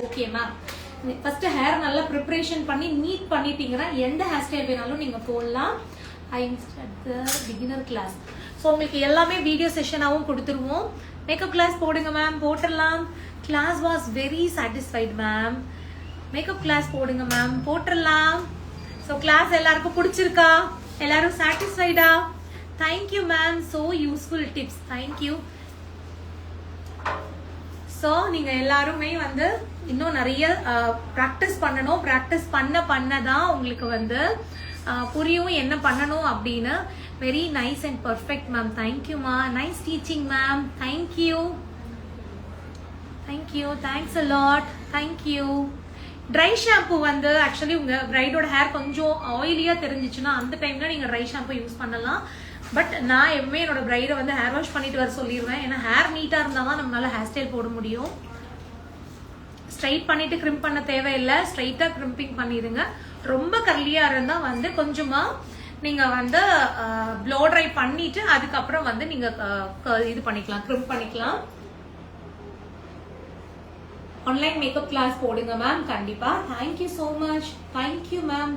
Okay ma'am. First hair நல்லா preparation பண்ணி neat பண்ணிட்டீங்கன்னா எந்த ஹேர் ஸ்டைல் வேணாலும் நீங்க போடலாம். I start the beginner class. So உங்களுக்கு எல்லாமே வீடியோ செஷனாகவும் கொடுத்துருவோம். மேக்கப் கிளாஸ் போடுங்க மேம், போட்டுடலாம். Class was very satisfied ma'am. Makeup class போடுங்க மேம், போட்டுடலாம். ஸோ கிளாஸ் எல்லாருக்கும் பிடிச்சிருக்கா? எல்லாரும் சாட்டிஸ்ஃபைடா? Thank you ma'am, so useful tips. Thank you. So நீங்க எல்லாருமே வந்து இன்னும் நிறைய ப்ராக்டிஸ் பண்ணணும். ப்ராக்டிஸ் பண்ண தான் உங்களுக்கு வந்து புரியும் என்ன பண்ணணும் அப்படின்னு. Very nice and perfect ma'am. தேங்க்யூமா. Nice teaching ma'am. Thank you. Thank you. Thanks a lot. Thank you. Dry shampoo வந்து ஆக்சுவலி உங்க பிரைடோட ஹேர் கொஞ்சம் ஆயிலியா தெரிஞ்சிச்சுன்னா அந்த டைம்ல நீங்க ட்ரை ஷாம்பு யூஸ் பண்ணலாம். பட் நான் எப்பவுமே என்னோட பிரைடை வந்து ஹேர் வாஷ் பண்ணிட்டு வர சொல்லிடுவேன். ஏன்னா ஹேர் நீட்டா இருந்தா தான் நம்மளால ஹேர் ஸ்டைல் போட முடியும். ஸ்ட்ரைட் பண்ணிட்டு கிரிம்ப் பண்ண தேவையில்லை. ஸ்ட்ரைட்டா கிரிம்பிங் பண்ணிடுங்க. ரொம்ப கர்லியா இருந்தா வந்து கொஞ்சமா நீங்க வந்து ப்ளோ ட்ரை பண்ணிட்டு அதுக்கப்புறம் வந்து நீங்க இது பண்ணிக்கலாம், கிரிம்ப் பண்ணிக்கலாம். ஆன்லைன் மேக்கப் கிளாஸ் போடுங்க மேம் கண்டிப்பா. Thank you so much. Thank you ma'am.